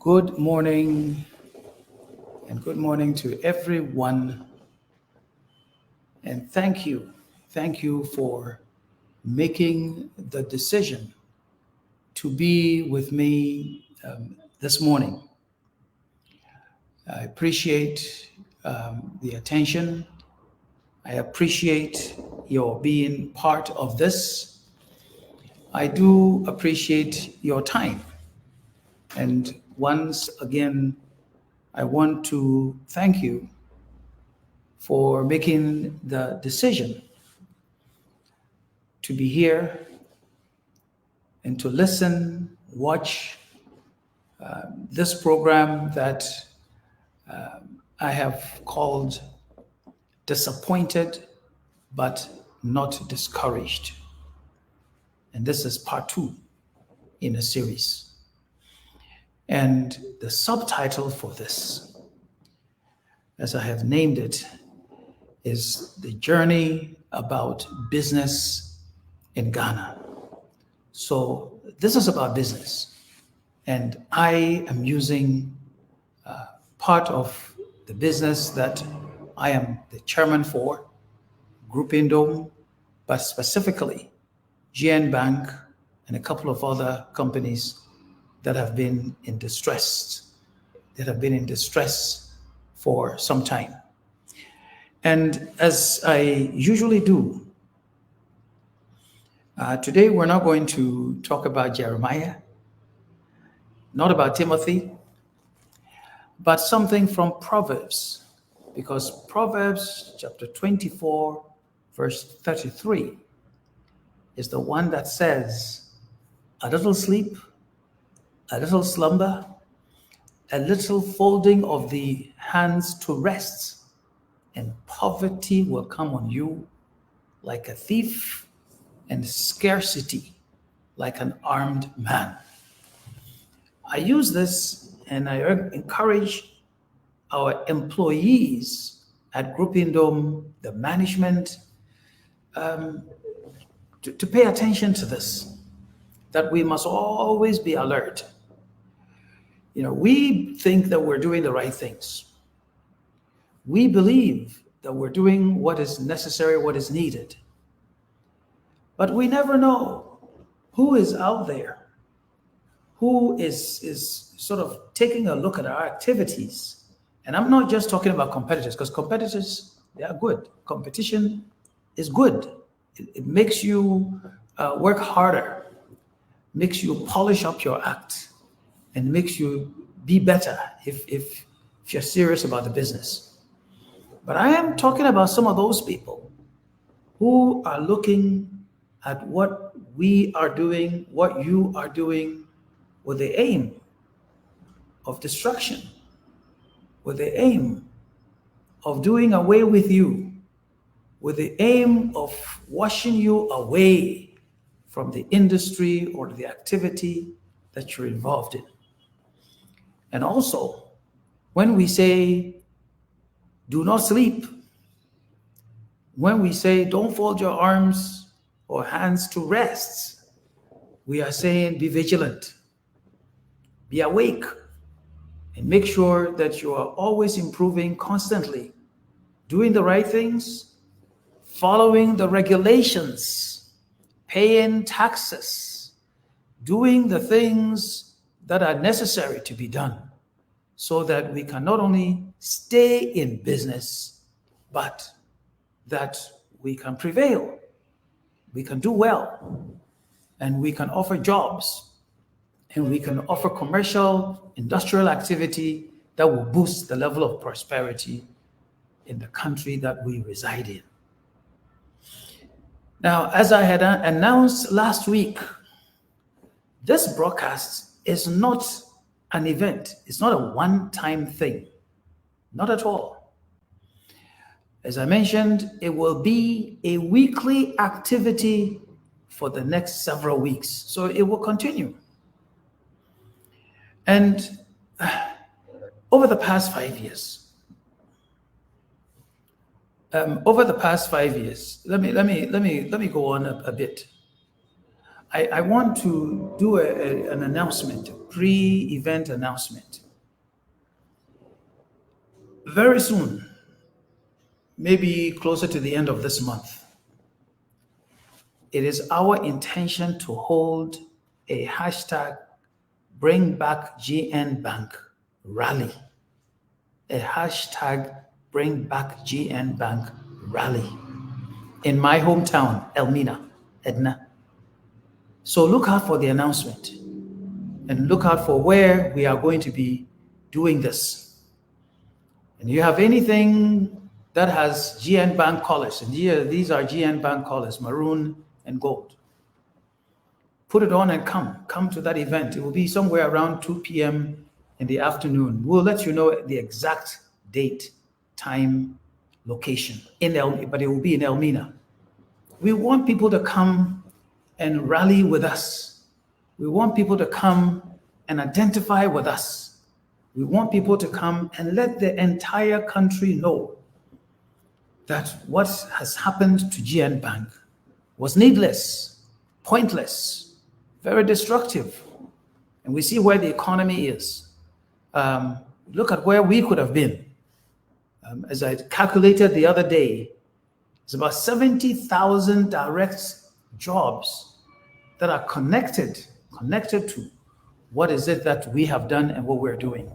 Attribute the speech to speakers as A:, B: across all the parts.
A: Good morning, and good morning to everyone. And thank you. Thank you for making the decision to be with me this morning. I appreciate the attention. I appreciate your being part of this. I do appreciate your time. And once again, I want to thank you for making the decision to be here and to listen, watch this program that I have called Disappointed but Not Discouraged. And this is part 2 in a series. And the subtitle for this, as I have named it, is The Journey About Business in Ghana. So this is about business. And I am using part of the business that I am the chairman for, Group Indom, but specifically GN Bank and a couple of other companies that have been in distress, for some time. And as I usually do, today we're not going to talk about Jeremiah, not about Timothy, but something from Proverbs, because Proverbs chapter 24, verse 33 is the one that says, a little sleep, a little slumber, a little folding of the hands to rest, and poverty will come on you like a thief, and scarcity like an armed man. I use this and I encourage our employees at Group Indom, the management, to pay attention to this, that we must always be alert. We think that we're doing the right things. We believe that we're doing what is necessary, what is needed. But we never know who is out there, who is sort of taking a look at our activities. And I'm not just talking about competitors, because competitors, they are good. Competition is good. It makes you work harder, makes you polish up your act, and makes you be better if you're serious about the business. But I am talking about some of those people who are looking at what we are doing, what you are doing, with the aim of destruction, with the aim of doing away with you, with the aim of washing you away from the industry or the activity that you're involved in. And also, when we say, do not sleep, when we say, don't fold your arms or hands to rest, we are saying, be vigilant, be awake, and make sure that you are always improving constantly, doing the right things, following the regulations, paying taxes, doing the things that are necessary to be done, so that we can not only stay in business, but that we can prevail, we can do well, and we can offer jobs, and we can offer commercial, industrial activity that will boost the level of prosperity in the country that we reside in. Now, as I had announced last week, this broadcast is not an event. It's not a one-time thing. Not at all. As I mentioned, it will be a weekly activity for the next several weeks. So it will continue. And over the past 5 years, let me go on a bit. I want to do an announcement, a pre-event announcement. Very soon, maybe closer to the end of this month, it is our intention to hold a hashtag Bring Back GN Bank rally. A hashtag Bring Back GN Bank rally in my hometown, Elmina, Edna. So look out for the announcement and look out for where we are going to be doing this. And you have anything that has GN Bank colors, and here these are GN Bank colors, maroon and gold. Put it on and come to that event. It will be somewhere around 2 p.m. in the afternoon. We'll let you know the exact date, time, location, but it will be in Elmina. We want people to come and rally with us. We want people to come and identify with us. We want people to come and let the entire country know that what has happened to GN Bank was needless, pointless, very destructive. And we see where the economy is. Look at where we could have been. As I calculated the other day, it's about 70,000 direct jobs that are connected to what is it that we have done and what we're doing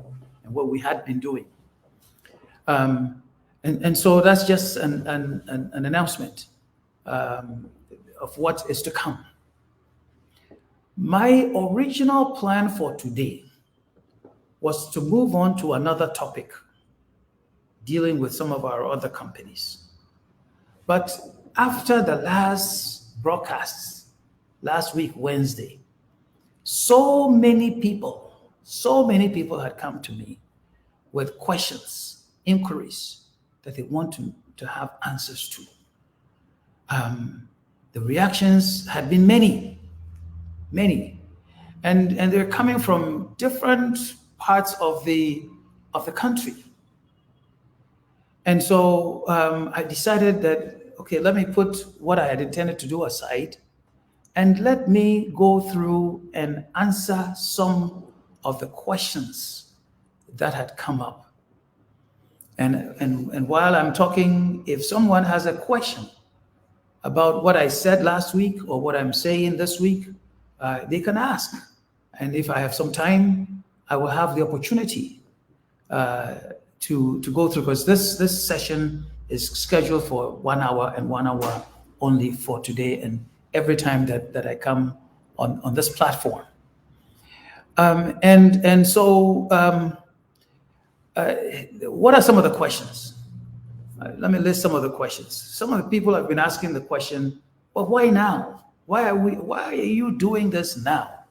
A: and what we had been doing. And so that's just an announcement of what is to come. My original plan for today was to move on to another topic dealing with some of our other companies. But after the last broadcasts, last week, Wednesday, so many people had come to me with questions, inquiries that they want to have answers to. The reactions had been many, and they're coming from different parts of the country. And so I decided that, okay, let me put what I had intended to do aside and let me go through and answer some of the questions that had come up. And while I'm talking, if someone has a question about what I said last week or what I'm saying this week, they can ask. And if I have some time, I will have the opportunity to go through, because this session is scheduled for 1 hour and 1 hour only for today and every time that I come on this platform. So what are some of the questions? Let me list some of the questions. Some of the people have been asking the question, well, why now? Why are you doing this now?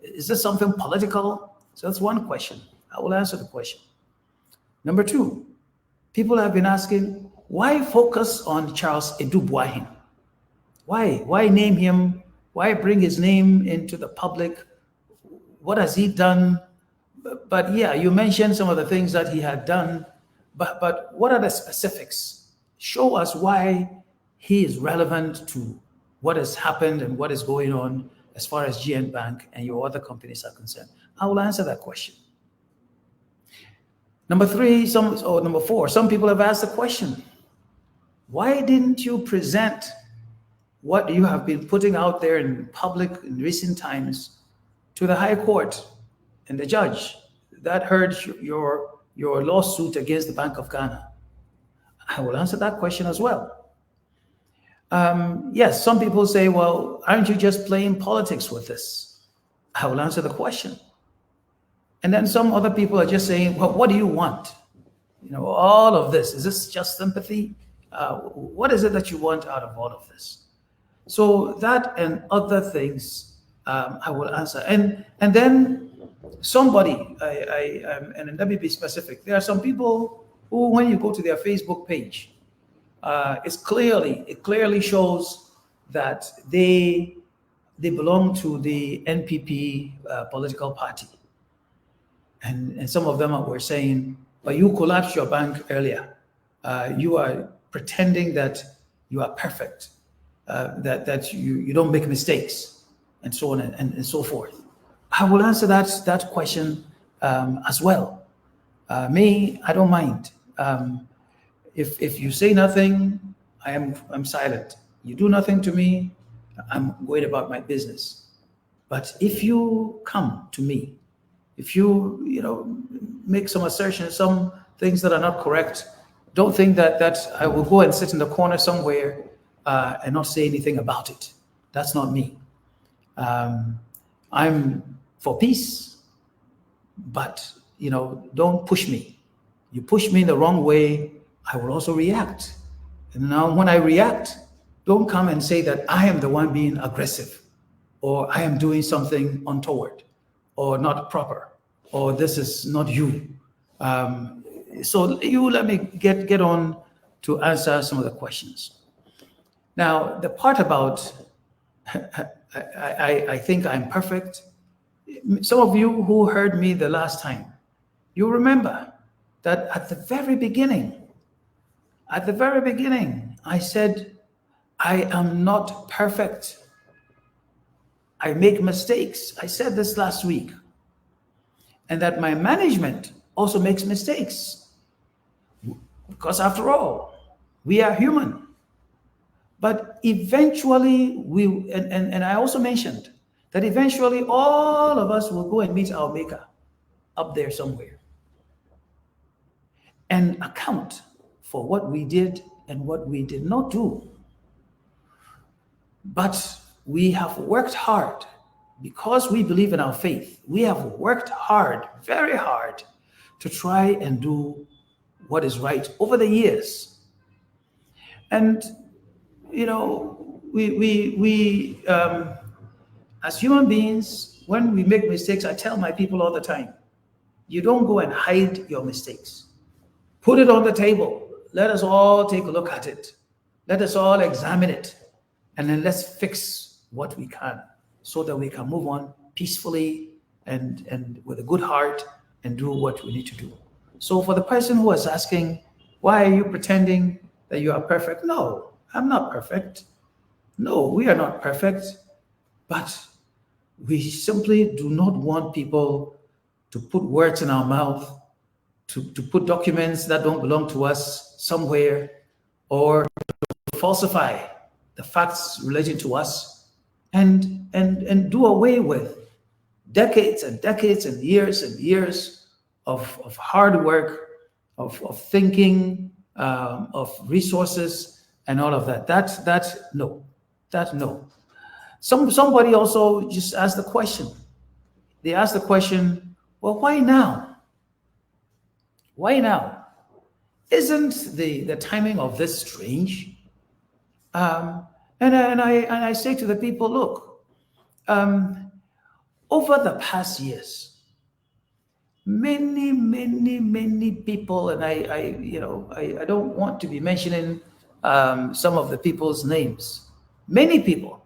A: Is this something political? So that's one question. I will answer the question. Number two, people have been asking, why focus on Charles Edu Boahen? Why name him? Why bring his name into the public? What has he done? But yeah, you mentioned some of the things that he had done, but what are the specifics? Show us why he is relevant to what has happened and what is going on as far as GN Bank and your other companies are concerned. I will answer that question. Number four, some people have asked the question, why didn't you present what you have been putting out there in public in recent times to the High Court and the judge that heard your lawsuit against the Bank of Ghana? I will answer that question as well. Yes, some people say, well, aren't you just playing politics with this? I will answer the question. And then some other people are just saying, well, what do you want? All of this, is this just sympathy? What is it that you want out of all of this? So that and other things I will answer. And then somebody, and let me be specific. There are some people who, when you go to their Facebook page, it clearly shows that they belong to the NPP political party. And some of them were saying, but you collapsed your bank earlier. You are pretending that you are perfect, that you don't make mistakes. and so on and so forth. I will answer that question as well. Me, I don't mind. If you say nothing, I'm silent. You do nothing to me, I'm going about my business. But if you come to me, if you make some assertions, some things that are not correct, don't think that I will go and sit in the corner somewhere and not say anything about it. That's not me. I'm for peace, but don't push me. You push me in the wrong way, I will also react. And now when I react, don't come and say that I am the one being aggressive, or I am doing something untoward, or not proper, or this is not you. So you let me get on to answer some of the questions. Now, the part about I think I'm perfect. Some of you who heard me the last time, you remember that at the very beginning, I said, I am not perfect. I make mistakes. I said this last week. And that my management also makes mistakes. Because after all, we are human. But eventually, and I also mentioned that eventually all of us will go and meet our Maker up there somewhere and account for what we did and what we did not do. But we have worked hard because we believe in our faith. We have worked hard, very hard, to try and do what is right over the years. And we as human beings, when we make mistakes, I tell my people all the time, you don't go and hide your mistakes. Put it on the table. Let us all take a look at it. Let us all examine it. And then let's fix what we can so that we can move on peacefully and with a good heart and do what we need to do. So for the person who was asking, why are you pretending that you are perfect? No, I'm not perfect. No, we are not perfect. But we simply do not want people to put words in our mouth, to put documents that don't belong to us somewhere, or to falsify the facts relating to us, and do away with decades and decades and years of hard work, of thinking, of resources, and all of that. No. Somebody also just asked the question. They asked the question, well, why now? Why now? Isn't the timing of this strange? And I say to the people, look, over the past years, many people, and I don't want to be mentioning some of the people's names. Many people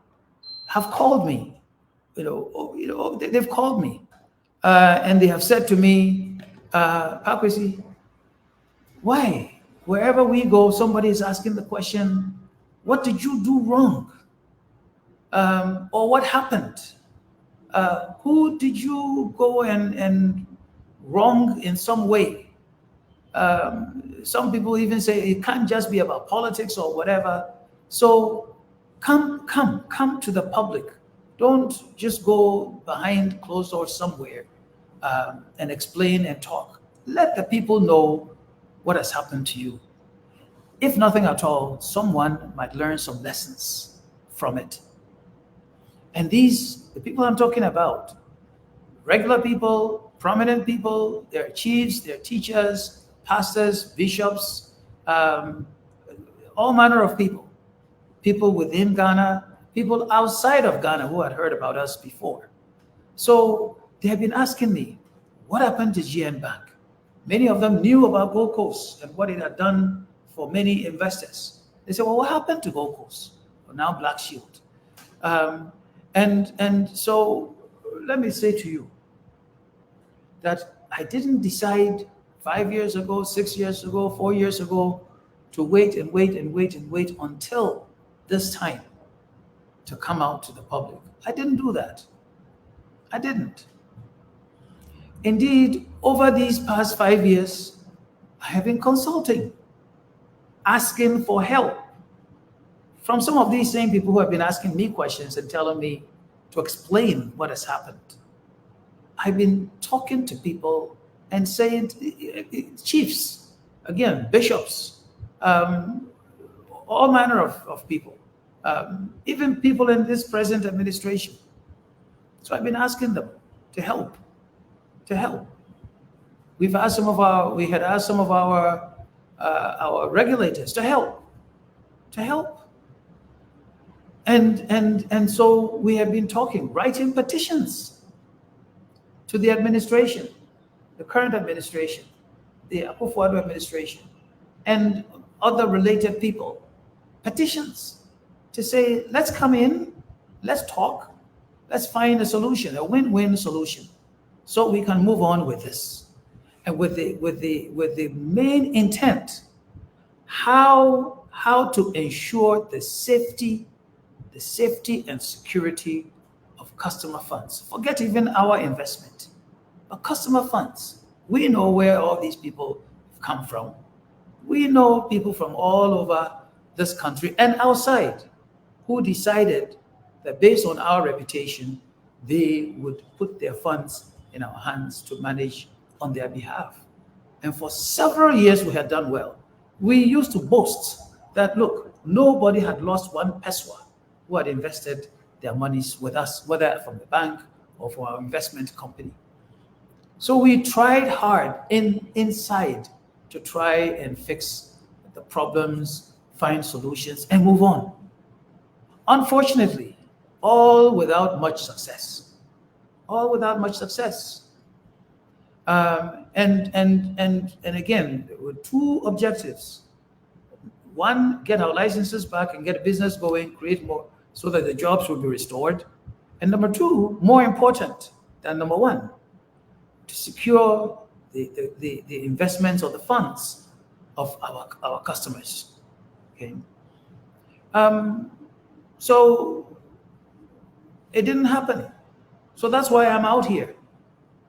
A: have called me, they've called me, and they have said to me, Pakwesi, why? Wherever we go, somebody is asking the question, what did you do wrong? Or what happened? Who did you go and wrong in some way? Some people even say it can't just be about politics or whatever. So come to the public. Don't just go behind closed doors somewhere and explain and talk. Let the people know what has happened to you. If nothing at all, someone might learn some lessons from it. And the people I'm talking about, regular people, prominent people, they're chiefs, they're teachers, pastors, bishops, all manner of people within Ghana, people outside of Ghana who had heard about us before. So they have been asking me, what happened to GN Bank? Many of them knew about Gold Coast and what it had done for many investors. They said, well, what happened to Gold Coast? Well, now Black Shield. And so let me say to you that I didn't decide 5 years ago, 6 years ago, 4 years ago to wait until this time. to come out to the public. I didn't do that. I didn't. Indeed, over these past 5 years, I have been consulting, asking for help from some of these same people who have been asking me questions and telling me to explain what has happened. I've been talking to people and saying, chiefs, again, bishops, all manner of people, even people in this present administration. So I've been asking them to help. We had asked some of our regulators to help. And so we have been talking, writing petitions to the administration, the current administration, the Akufo-Addo administration, and other related people, petitions to say, let's come in, let's talk, let's find a solution, a win-win solution, so we can move on with this. And with the main intent, how to ensure the safety and security of customer funds. Forget even our investment, but customer funds. We know where all these people come from. We know people from all over this country and outside who decided that based on our reputation, they would put their funds in our hands to manage on their behalf. And for several years, we had done well. We used to boast that, look, nobody had lost one pesewa who had invested their monies with us, whether from the bank or from our investment company. So we tried hard inside to try and fix the problems, find solutions, and move on. Unfortunately, all without much success. And again, there were two objectives. One, get our licenses back and get business going, create more, so that the jobs will be restored. And number two, more important than number one, to secure the investments or the funds of our customers. Okay. So it didn't happen. So that's why I'm out here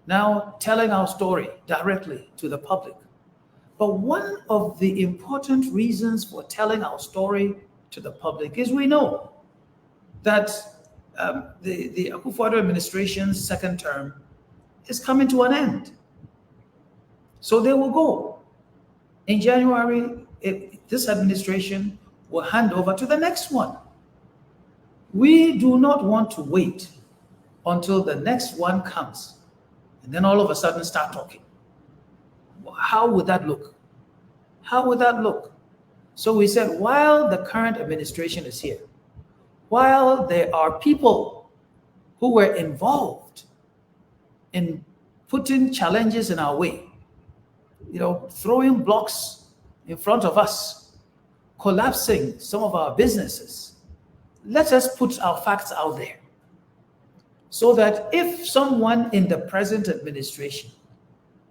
A: now telling our story directly to the public. But one of the important reasons for telling our story to the public is we know that the Akufo-Addo administration's second term is coming to an end. So they will go. In January, this administration will hand over to the next one. We do not want to wait until the next one comes and then all of a sudden start talking. How would that look? So we said, while the current administration is here, while there are people who were involved in putting challenges in our way, throwing blocks in front of us, collapsing some of our businesses, let us put our facts out there so that if someone in the present administration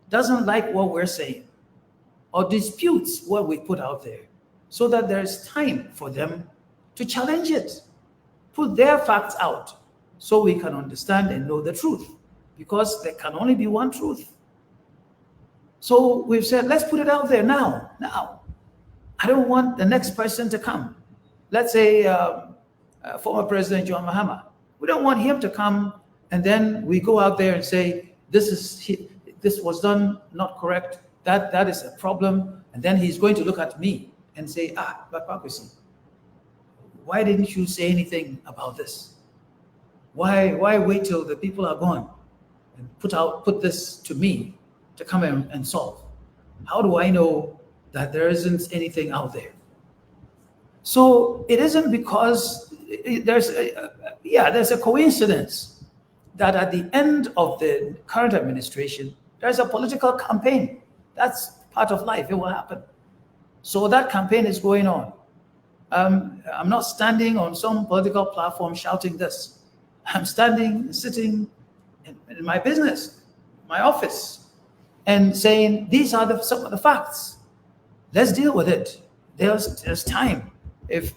A: doesn't like what we're saying or disputes what we put out there, so that there's time for them to challenge it, put their facts out so we can understand and know the truth, because there can only be one truth. So we've said, let's put it out there now. I don't want the next person to come. Let's say former President John Mahama. We don't want him to come and then we go out there and say, this was done not correct, that is a problem, and then he's going to look at me and say, but Pakwesi, why didn't you say anything about this? Why wait till the people are gone and put this to me to come and solve? How do I know that there isn't anything out there? So it isn't because there's a coincidence that at the end of the current administration, there's a political campaign. That's part of life. It will happen. So that campaign is going on. I'm not standing on some political platform shouting this. I'm sitting in my business, my office, and saying, these are some of the facts. Let's deal with it. There's time. If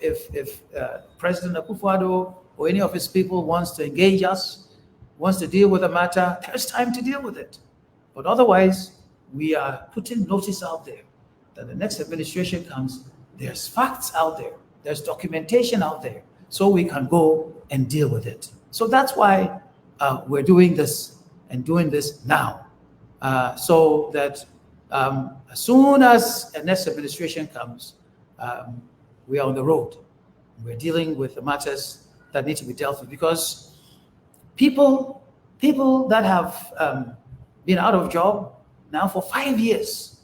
A: President Akufo-Addo or any of his people wants to engage us, wants to deal with the matter, there's time to deal with it. But otherwise, we are putting notice out there that the next administration comes, there's facts out there, there's documentation out there, so we can go and deal with it. So that's why we're doing this and doing this now, so that as soon as the next administration comes, we are on the road. We're dealing with the matters that need to be dealt with, because people that have been out of job now for 5 years,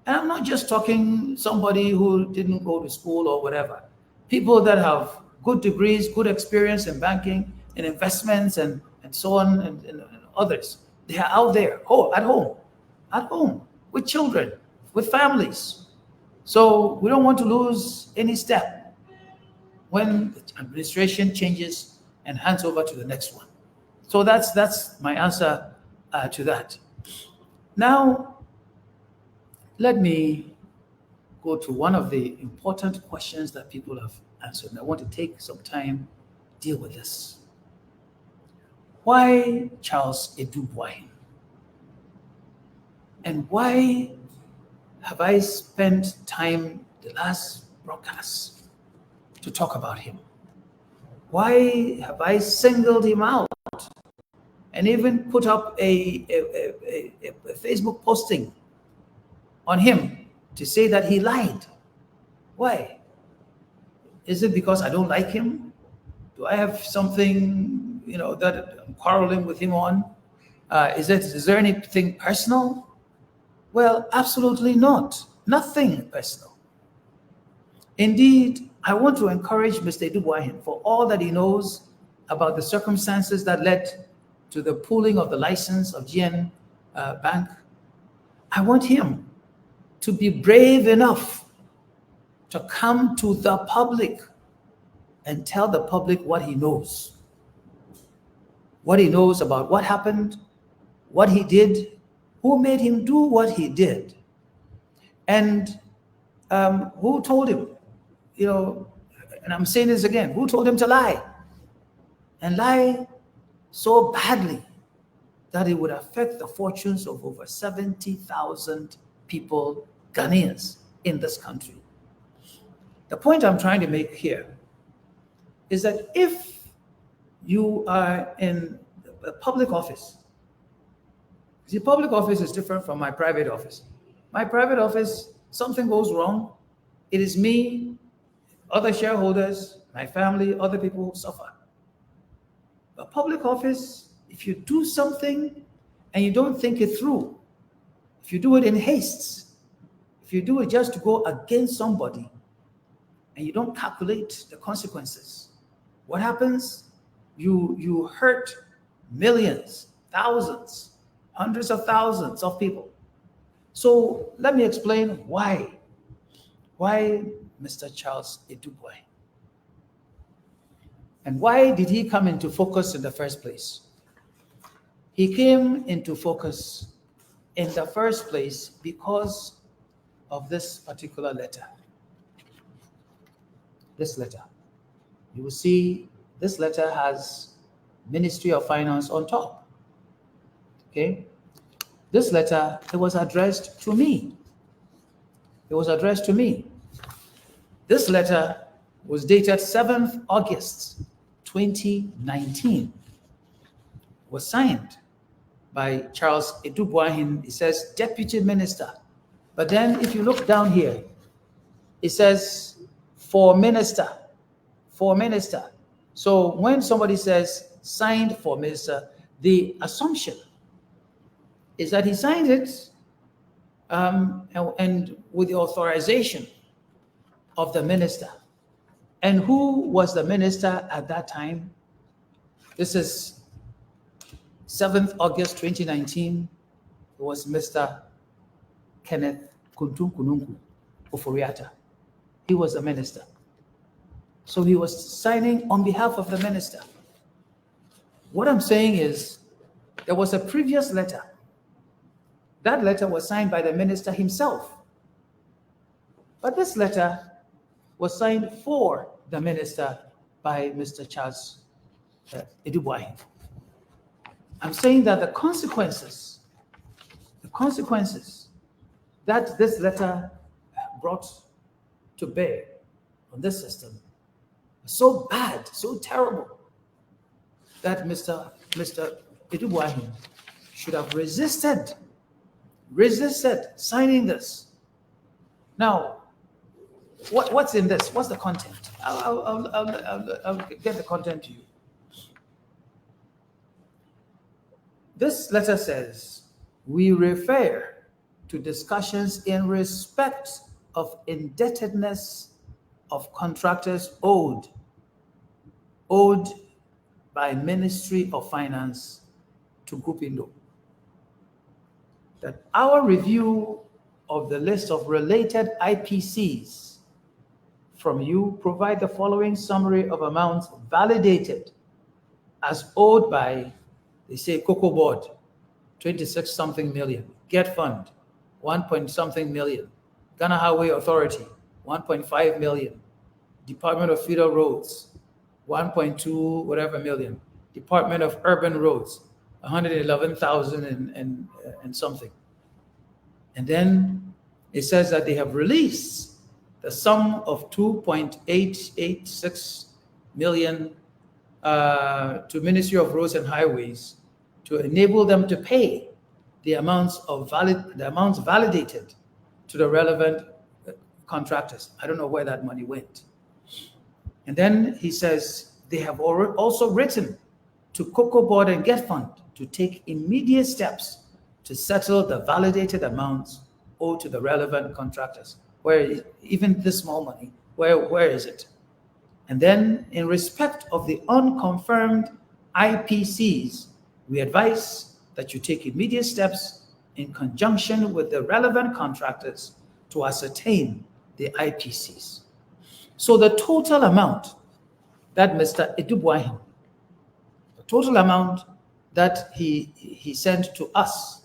A: and I'm not just talking somebody who didn't go to school or whatever, people that have good degrees, good experience in banking and investments and so on, and others, they are out there, at home with children, with families. So we don't want to lose any step when the administration changes and hands over to the next one. So that's my answer to that. Now, let me go to one of the important questions that people have answered, and I want to take some time to deal with this. Why Charles Edouboahin? And why have I spent time the last broadcast to talk about him? Why have I singled him out and even put up a Facebook posting on him to say that he lied? Why? Is it because I don't like him? Do I have something, that I'm quarreling with him on? Is there anything personal? Well, absolutely not. Nothing personal. Indeed, I want to encourage Mr. Edouboahin, for all that he knows about the circumstances that led to the pulling of the license of GN Bank. I want him to be brave enough to come to the public and tell the public what he knows. What he knows about what happened, what he did, who made him do what he did, and who told him, and I'm saying this again, who told him to lie, and lie so badly that it would affect the fortunes of over 70,000 people, Ghanaians, in this country. The point I'm trying to make here is that if you are in a public office, see, public office is different from my private office. My private office, something goes wrong, it is me, other shareholders, my family, other people who suffer. But public office, if you do something and you don't think it through, if you do it in haste, if you do it just to go against somebody and you don't calculate the consequences, what happens? You hurt millions, thousands, hundreds of thousands of people. So let me explain why Mr. Charles Edouboahin. And why did he come into focus in the first place? He came into focus in the first place because of this particular letter. This letter. You will see this letter has Ministry of Finance on top. Okay? This letter, it was addressed to me. It was addressed to me. This letter was dated 7th August 2019. Was signed by Charles Edouboahin. It says Deputy Minister. But then if you look down here, it says for Minister. For Minister. So when somebody says signed for Minister, the assumption is that he signed it and with the authorization of the minister. And who was the minister at that time? This is 7th August 2019. It was Mr. Kenneth Kuntum Kununku Oforiatta. He was the minister. So he was signing on behalf of the minister. What I'm saying is there was a previous letter. That letter was signed by the minister himself. But this letter was signed for the minister by Mr. Charles Edubuahin. I'm saying that the consequences that this letter brought to bear on this system are so bad, so terrible, that Mr. Edubuahin should have resisted signing this. Now, what's in this? What's the content? I'll get the content to you. This letter says, we refer to discussions in respect of indebtedness of contractors owed by Ministry of Finance to Group Indo. That our review of the list of related IPCs from you provide the following summary of amounts validated as owed by, they say, Cocoa Board, 26 something million, Get Fund, 1 point something million, Ghana Highway Authority, 1.5 million, Department of Federal Roads, 1.2 whatever million, Department of Urban Roads, 111,000 and something. And then it says that they have released the sum of 2.886 million to Ministry of Roads and Highways to enable them to pay the amounts validated to the relevant contractors. I don't know where that money went. And then he says they have also written to Cocoa Board and Get Fund to take immediate steps to settle the validated amounts owed to the relevant contractors. Where even this small money, where is it? And then in respect of the unconfirmed IPCs, we advise that you take immediate steps in conjunction with the relevant contractors to ascertain the IPCs. So the total amount that Mr. Edubuahin, the total amount that he sent to us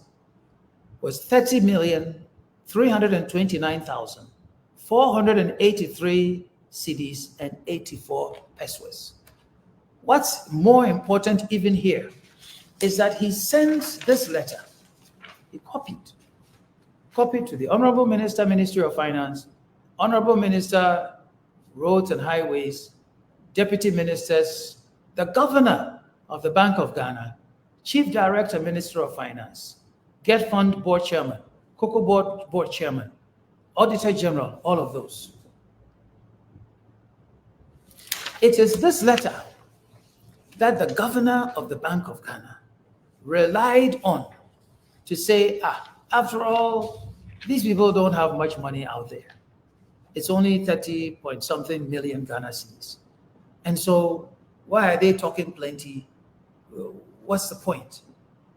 A: was 30,329,483 cedis and 84 pesos. What's more important even here is that he sends this letter, he copied to the Honorable Minister, Ministry of Finance, Honorable Minister, Roads and Highways, Deputy Ministers, the Governor of the Bank of Ghana, Chief Director, Minister of Finance, Get Fund Board Chairman, Cocoa Board Chairman, Auditor General, all of those. It is this letter that the Governor of the Bank of Ghana relied on to say, after all, these people don't have much money out there. It's only 30 point something million Ghana cedis. And so why are they talking plenty? What's the point?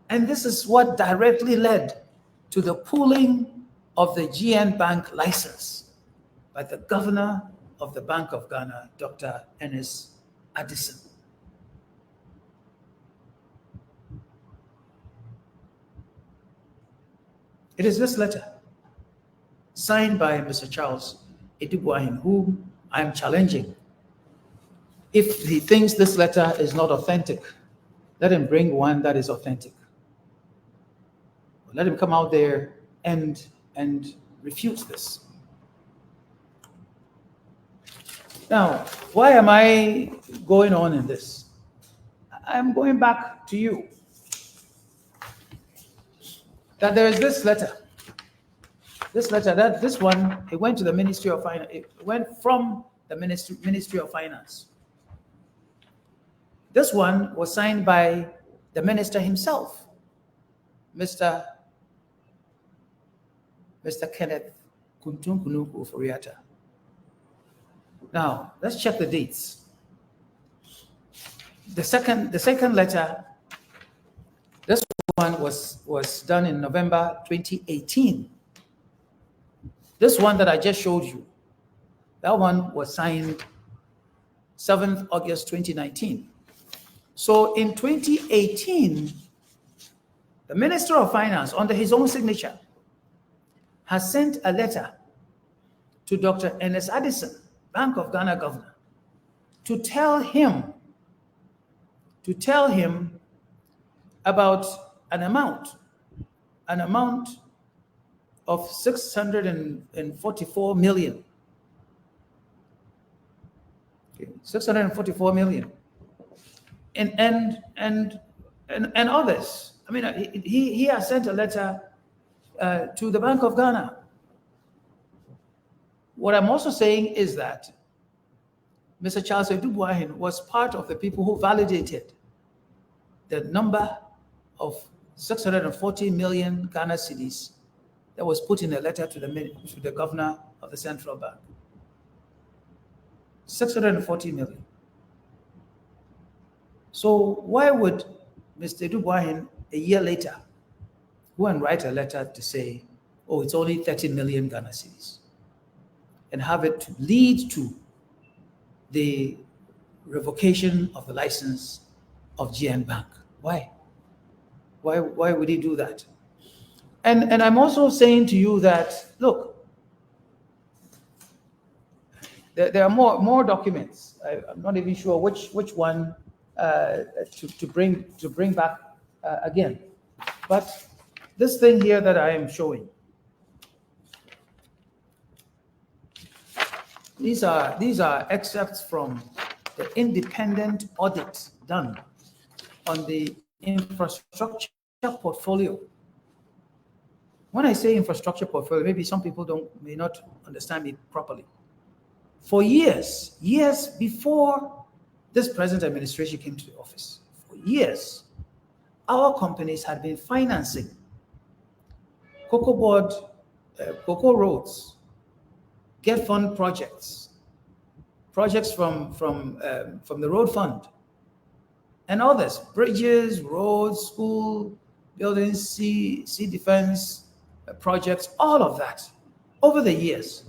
A: And this is what directly led to the pulling of the GN Bank license by the Governor of the Bank of Ghana, Dr. Ernest Addison. It is this letter, signed by Mr. Charles Edubuahin, whom I am challenging. If he thinks this letter is not authentic, let him bring one that is authentic. Let him come out there and refute this. Now, why am I going on in this? I'm going back to you. That there is this letter. This one, it went to the Ministry of Finance. It went from the Ministry of Finance. This one was signed by the minister himself, Mr. Kenneth Kuntunkunuku Oforiatta. Now, let's check the dates. The second letter, this one was done in November 2018. This one that I just showed you, that one was signed 7th August 2019. So in 2018, the Minister of Finance, under his own signature, has sent a letter to Dr. Ernest Addison, Bank of Ghana Governor, to tell him to tell him about an amount of 644 million. Okay, 644 million. And others. I mean, he has sent a letter to the Bank of Ghana. What I'm also saying is that Mr. Charles Adu Boahen was part of the people who validated the number of 640 million Ghana cedis that was put in a letter to the governor of the central bank. 640 million. So why would Mr. Adu Boahen a year later go and write a letter to say, oh, it's only 30 million Ghana cedis, and have it lead to the revocation of the license of GN Bank? Why? Why would he do that? And I'm also saying to you that, look, there are more documents. I'm not even sure which one to bring back again. But this thing here that I am showing, these are excerpts from the independent audit done on the infrastructure portfolio. When I say infrastructure portfolio, maybe some people may not understand me properly. For years before this present administration came to the office, for years, our companies had been financing Cocoa Board, Cocoa Roads, Get Fund projects from the Road Fund, and others, bridges, roads, school buildings, sea defense projects, all of that over the years.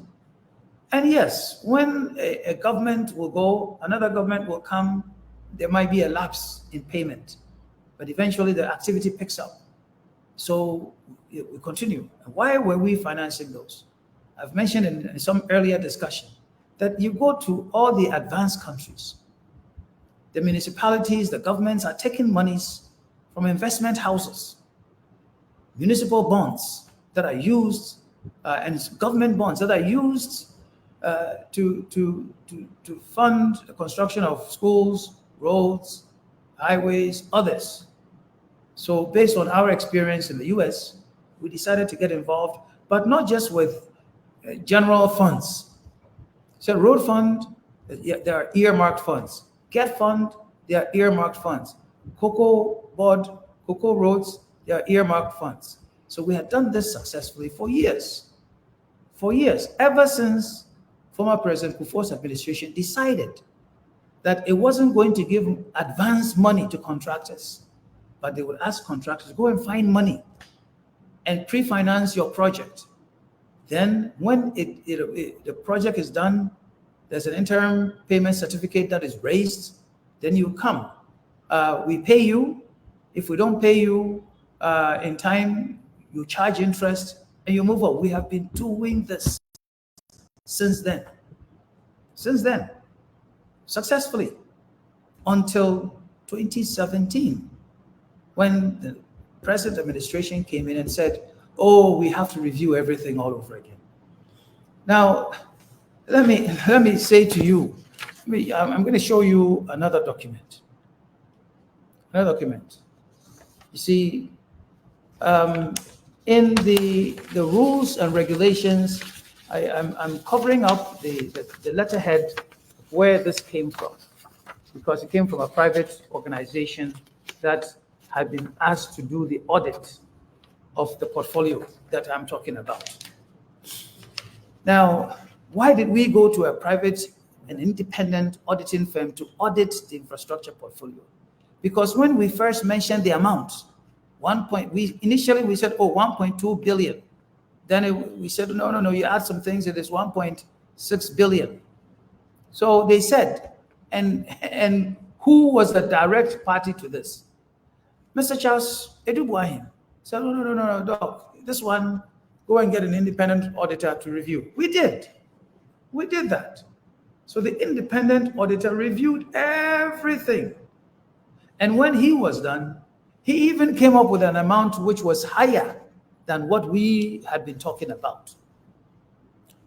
A: And yes, when a government will go, another government will come, there might be a lapse in payment, but eventually the activity picks up. So we continue. Why were we financing those? I've mentioned in some earlier discussion that you go to all the advanced countries, the municipalities, the governments are taking monies from investment houses, municipal bonds that are used, and government bonds that are used to fund the construction of schools, roads, highways, others. So based on our experience in the US, we decided to get involved, but not just with general funds. So Road Fund, there are earmarked funds. Get Fund, there are earmarked funds. Cocoa Board, Cocoa Roads, there are earmarked funds. So we had done this successfully for years. For years, ever since former President Kufuor's administration decided that it wasn't going to give advance money to contractors, but they would ask contractors, go and find money and pre-finance your project. Then when the project is done, there's an interim payment certificate that is raised, then you come. We pay you. If we don't pay you in time, you charge interest and you move on. We have been doing this since then, successfully, until 2017, when the present administration came in and said, oh, we have to review everything all over again. Now, let me say to you, I'm going to show you another document. You see, in the rules and regulations, I'm covering up the letterhead where this came from, because it came from a private organization that had been asked to do the audit of the portfolio that I'm talking about. Now, why did we go to a private and independent auditing firm to audit the infrastructure portfolio? Because when we first mentioned the amount, initially we said, oh, 1.2 billion. Then we said, no, you add some things, it is 1.6 billion. So they said, and who was the direct party to this? Mr. Charles Adu Boahen said, no, Doc, this one, go and get an independent auditor to review. We did that. So the independent auditor reviewed everything. And when he was done, he even came up with an amount which was higher than what we had been talking about.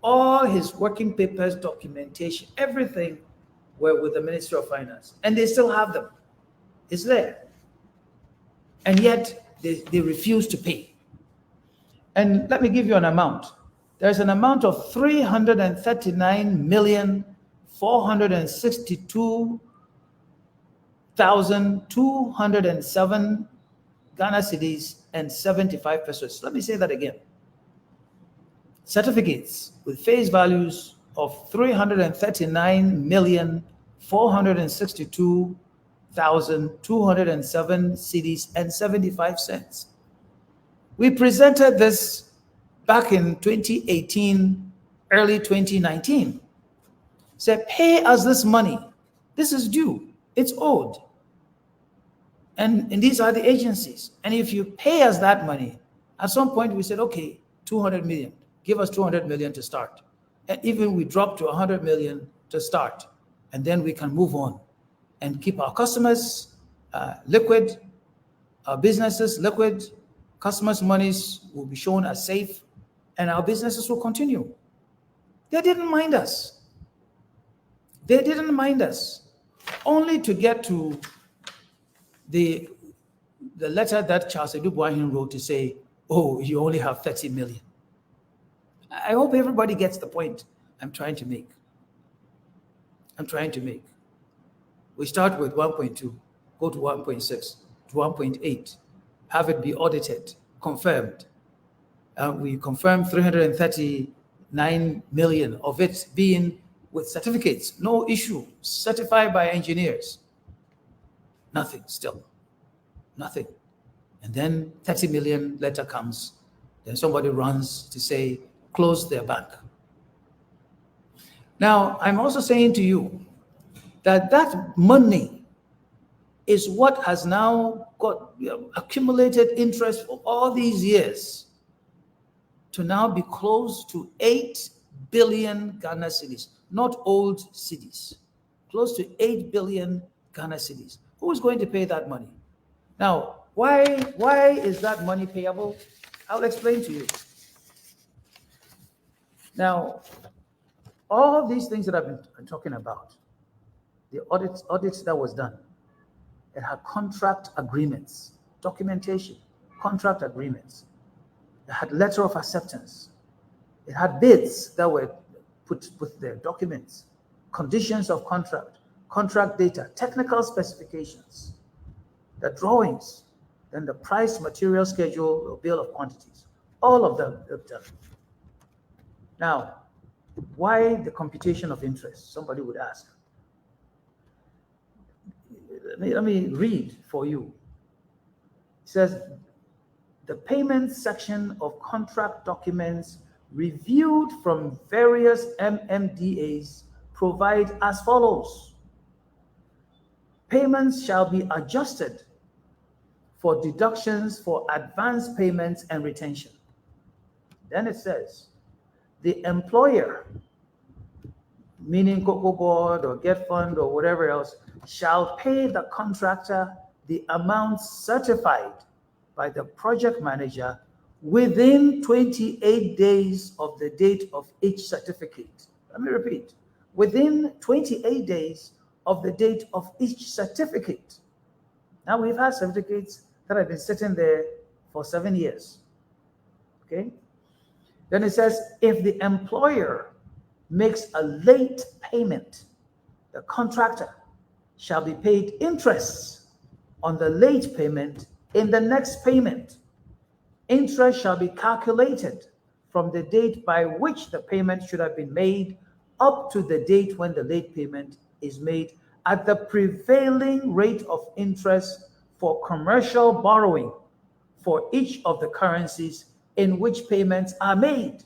A: All his working papers, documentation, everything were with the Ministry of Finance, and they still have them. It's there. And yet they refuse to pay. And let me give you an amount. There's an amount of 339,462,207 Ghana cedis and 75 pesos. Let me say that again. Certificates with face values of 339,462,207 cedis and 75 cents. We presented this back in 2018, early 2019. Said, pay us this money. This is due. It's owed. And these are the agencies. And if you pay us that money, at some point we said, okay, 200 million. Give us 200 million to start. And even we drop to 100 million to start. And then we can move on and keep our customers liquid, our businesses liquid, customers' monies will be shown as safe, and our businesses will continue. They didn't mind us. They didn't mind us. Only to get to the letter that Charles Adu Boahen wrote to say, oh, you only have 30 million. I hope everybody gets the point I'm trying to make. We start with 1.2, go to 1.6, to 1.8, have it be audited, confirmed. We confirmed 339 million of it being with certificates, no issue, certified by engineers. Nothing still, nothing. And then 30 million letter comes. Then somebody runs to say, close their bank. Now, I'm also saying to you that that money is what has now got accumulated interest for all these years to now be close to 8 billion Ghana cedis, not old cedis, close to 8 billion Ghana cedis. Who is going to pay that money? Now, why is that money payable? I'll explain to you. Now, all these things that I've been talking about, the audits that was done, it had contract agreements, documentation, contract agreements. It had letter of acceptance. It had bids that were put with their documents, conditions of contract, contract data, technical specifications, the drawings, then the price, material schedule, the bill of quantities. All of them are done. Now, why the computation of interest? Somebody would ask. Let me read for you. It says, the payment section of contract documents reviewed from various MMDAs provide as follows. Payments shall be adjusted for deductions for advance payments and retention. Then it says, the employer, meaning Cocoa Board or Get Fund or whatever else, shall pay the contractor the amount certified by the project manager within 28 days of the date of each certificate. Let me repeat, within 28 days of the date of each certificate. Now, we've had certificates that have been sitting there for 7 years, okay? Then it says, if the employer makes a late payment, the contractor shall be paid interest on the late payment in the next payment. Interest shall be calculated from the date by which the payment should have been made up to the date when the late payment is made at the prevailing rate of interest for commercial borrowing for each of the currencies in which payments are made.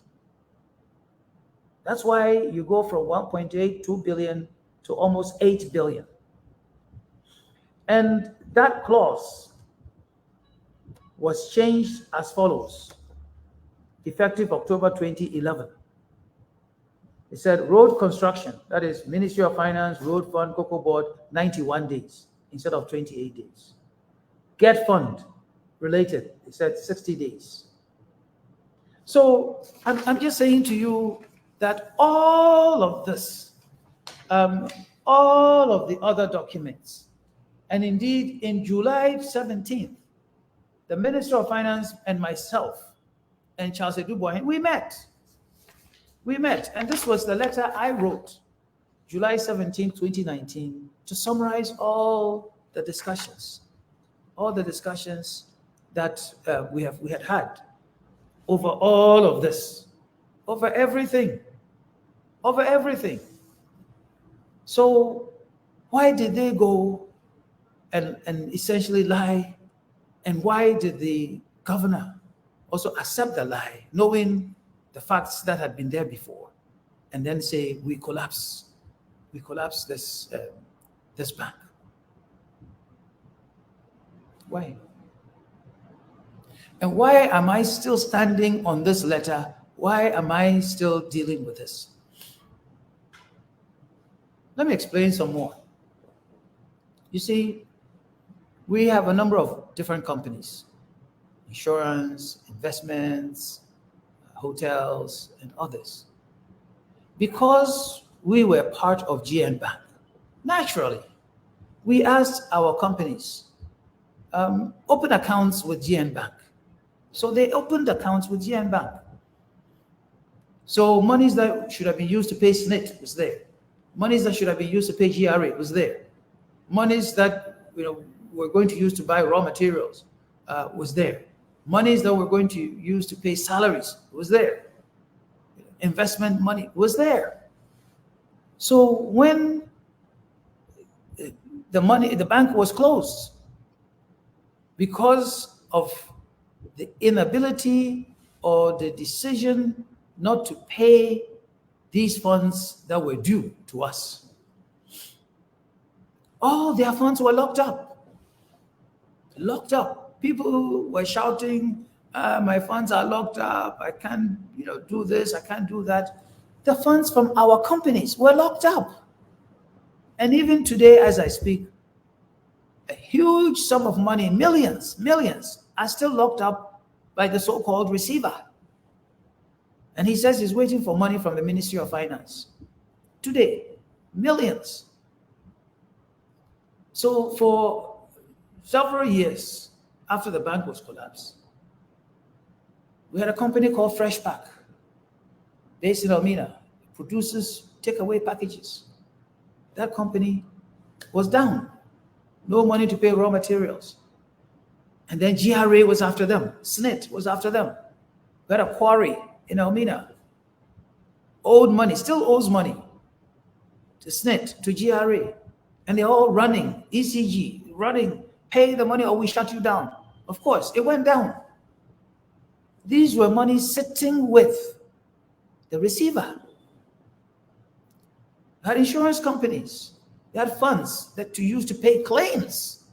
A: That's why you go from 1.8, 2 billion to almost 8 billion. And that clause was changed as follows, effective October 2011. It said road construction, that is Ministry of Finance, Road Fund, Cocoa Board, 91 days. instead of 28 days. Get fund related, they said 60 days. So I'm just saying to you that all of this, all of the other documents, and indeed in July 17th, the Minister of Finance and myself and Charles Adu Boahen, we met. And this was the letter I wrote July 17, 2019, to summarize all the discussions that we had over all of this, over everything. So why did they go and essentially lie? And why did the governor also accept the lie, knowing the facts that had been there before, and then say, we collapse this bank? Why? And why am I still standing on this letter? Why am I still dealing with this? Let me explain some more. You see, we have a number of different companies: insurance, investments, hotels, and others. Because we were part of GN Bank, naturally, we asked our companies, open accounts with GN Bank. So they opened accounts with GN Bank. So monies that should have been used to pay SNIT was there. Monies that should have been used to pay GRA was there. Monies that were going to use to buy raw materials was there. Monies that were going to use to pay salaries was there. Investment money was there. So when the bank was closed because of the inability or the decision not to pay these funds that were due to us, all their funds were locked up. People were shouting, my funds are locked up, I can't do this, I can't do that. The funds from our companies were locked up. And even today, as I speak, a huge sum of money, millions, are still locked up by the so-called receiver. And he says he's waiting for money from the Ministry of Finance. Today, millions. So for several years after the bank was collapsed, we had a company called Freshpack, based in Elmina, produces takeaway packages. That company was down. No money to pay raw materials. And then GRA was after them. SNIT was after them. We had a quarry in Elmina. Owed money, still owes money to SNIT, to GRA. And they're all running, ECG, running, pay the money or we shut you down. Of course, it went down. These were money sitting with the receiver. We had insurance companies. They had funds that to use to pay claims.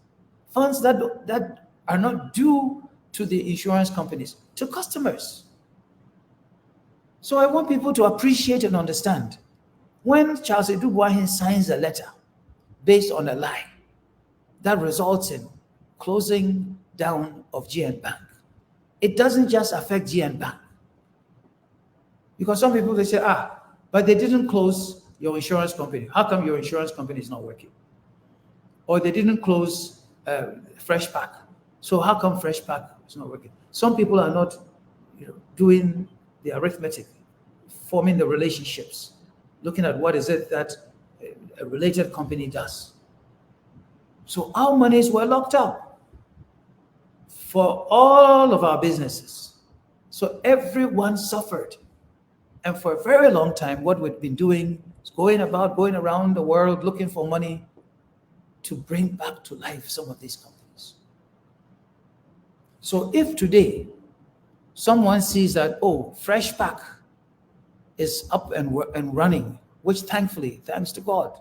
A: Funds that are not due to the insurance companies, to customers. So I want people to appreciate and understand, when Charles Adu Boahen signs a letter based on a lie that results in closing down of GN Bank, it doesn't just affect GN Bank. Because some people, they say, but they didn't close your insurance company. How come your insurance company is not working? Or they didn't close Freshpack. So how come Freshpack is not working? Some people are not doing the arithmetic, forming the relationships, looking at what is it that a related company does. So our monies were locked up for all of our businesses. So everyone suffered. And for a very long time, what we've been doing is going around the world looking for money to bring back to life some of these companies. So if today someone sees that, Freshpack is up and running, which thankfully, thanks to God,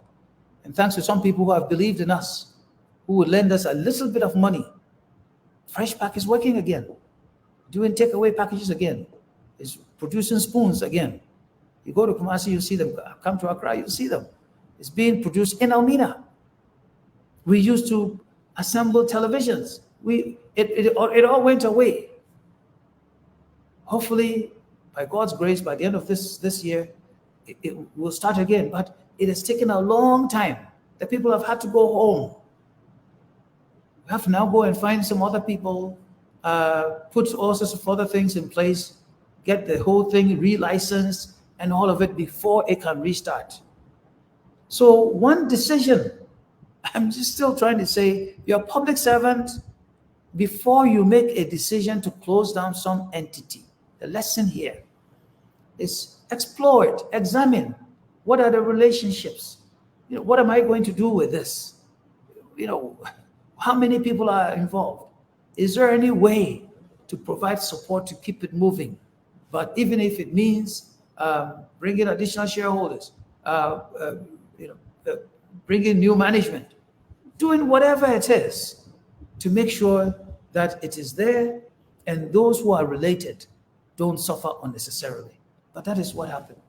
A: and thanks to some people who have believed in us, who would lend us a little bit of money, Freshpack is working again, doing takeaway packages again, is producing spoons again. You go to Kumasi, you see them. Come to Accra, you see them. It's being produced in Elmina. We used to assemble televisions. It all went away. Hopefully, by God's grace, by the end of this year, it will start again. But it has taken a long time. The people have had to go home. We have to now go and find some other people, put all sorts of other things in place, get the whole thing relicensed and all of it before it can restart. So one decision, I'm just still trying to say, you're a public servant. Before you make a decision to close down some entity, the lesson here is explore it, examine what are the relationships. What am I going to do with this? How many people are involved? Is there any way to provide support to keep it moving? But even if it means bringing additional shareholders, bringing new management, doing whatever it is to make sure that it is there and those who are related don't suffer unnecessarily. But that is what happened.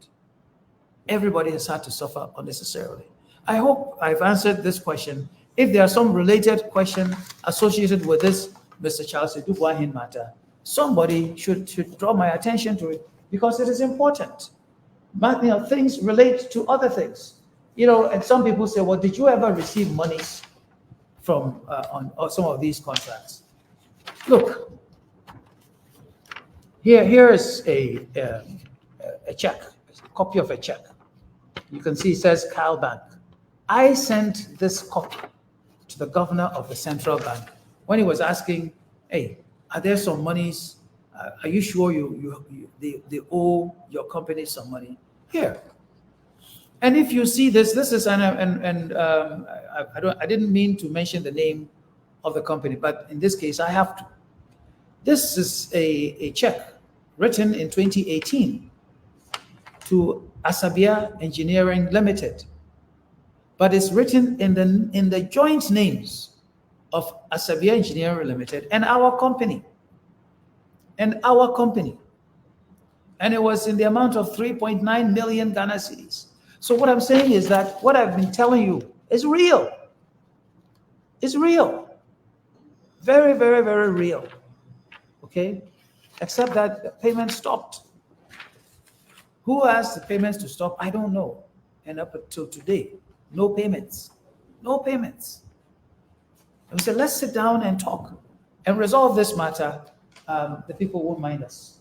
A: Everybody has had to suffer unnecessarily. I hope I've answered this question. If there are some related questions associated with this Mr. Charles Adu Boahen matter, somebody should draw my attention to it because it is important. But, things relate to other things. And some people say, well, did you ever receive monies from on some of these contracts? Look, here is a check, a copy of a check. You can see it says Kyle Bank. I sent this copy to the governor of the central bank when he was asking, hey, are there some monies? Are you sure they owe your company some money? Here. And if you see this is I didn't mean to mention the name of the company, but in this case I have to. This is a check written in 2018 to Asabia Engineering Limited, but it's written in the joint names of Asabia Engineering Limited and our company. And it was in the amount of 3.9 million Ghana cedis. So what I'm saying is that what I've been telling you is real. It's real. Very, very, very real. Okay? Except that the payment stopped. Who asked the payments to stop? I don't know. And up until today, no payments. No payments. And we said, let's sit down and talk and resolve this matter. The people won't mind us.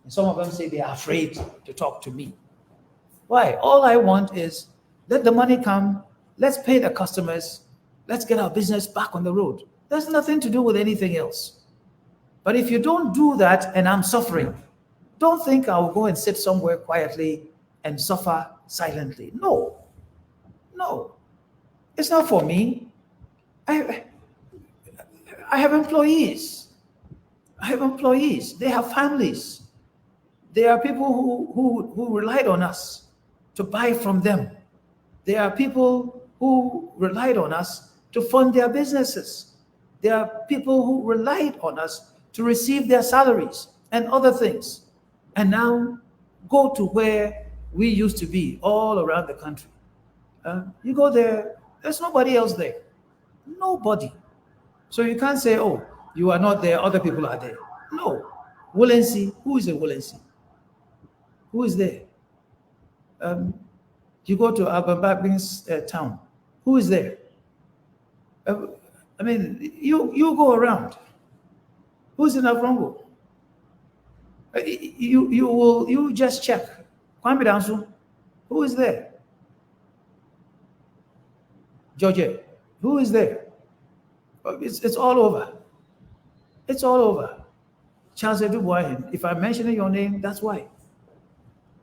A: And some of them say they are afraid to talk to me. Why? All I want is let the money come, let's pay the customers, let's get our business back on the road. There's nothing to do with anything else. But if you don't do that and I'm suffering, don't think I'll go and sit somewhere quietly and suffer silently. No. It's not for me. I have employees. They have families. There are people who relied on us to buy from them. There are people who relied on us to fund their businesses. There are people who relied on us to receive their salaries and other things. And now go to where we used to be all around the country. You go there, there's nobody else there. Nobody. So you can't say, oh, you are not there, other people are there. No. Willency, who is a Willency? Who is there? You go to Abambabin's town. Who is there? You go around. Who's in Avrongo? You just check. Kwame Dansu, who is there? George, who is there? It's all over. It's all over. Charles Adu Boahen, if I'm mentioning your name, that's why.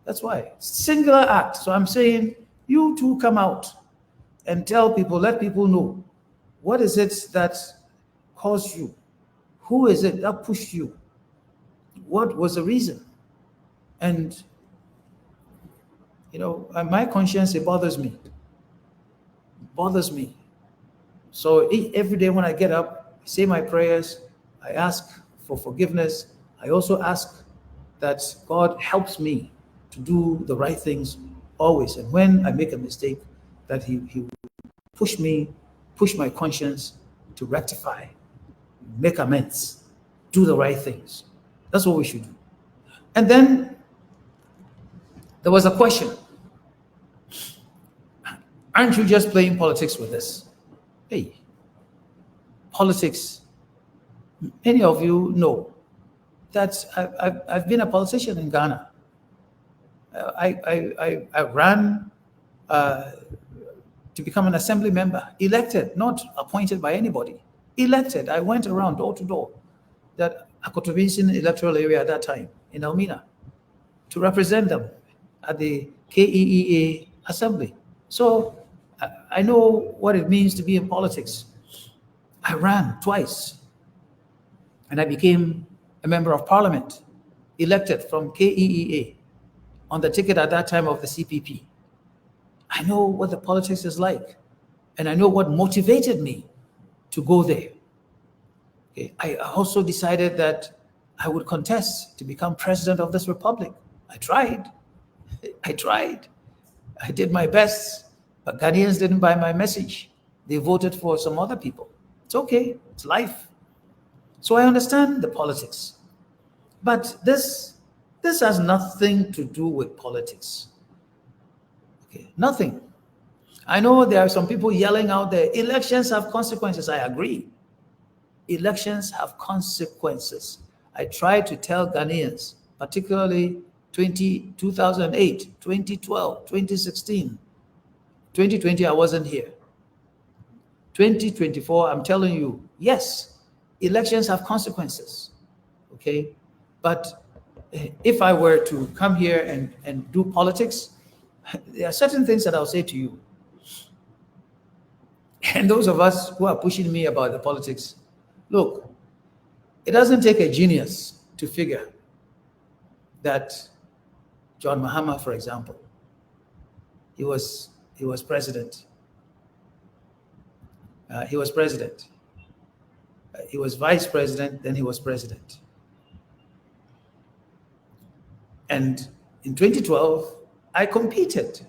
A: That's why. Singular act. So I'm saying, you two come out and tell people, let people know, what is it that caused you? Who is it that pushed you? What was the reason? And, my conscience, it bothers me. It bothers me. So every day when I get up, I say my prayers, I ask for forgiveness. I also ask that God helps me to do the right things always. And when I make a mistake, that he push me push my conscience to rectify, make amends, do the right things. That's what we should do. And then there was a question. Aren't you just playing politics with this? Hey, politics, many of you know that I've been a politician in Ghana. I ran to become an assembly member, elected, not appointed by anybody. Elected. I went around door to door, that Akotobinsin electoral area at that time in Elmina, to represent them at the KEEA assembly. So I know what it means to be in politics. I ran twice, and I became a member of parliament, elected from KEEA on the ticket at that time of the CPP. I know what the politics is like, and I know what motivated me to go there. Okay. I also decided that I would contest to become president of this republic. I tried. I did my best, but Ghanaians didn't buy my message. They voted for some other people. It's okay. It's life. So I understand the politics. But this has nothing to do with politics. Okay, nothing. I know there are some people yelling out there, elections have consequences. I agree. Elections have consequences. I try to tell Ghanaians, particularly 2008, 2012, 2016, 2020, I wasn't here. 2024, I'm telling you, yes, elections have consequences. Okay? But if I were to come here and do politics, there are certain things that I'll say to you. And those of us who are pushing me about the politics, look, it doesn't take a genius to figure that John Mahama, for example, he was president. He was president. He was vice president, then he was president. And in 2012, I competed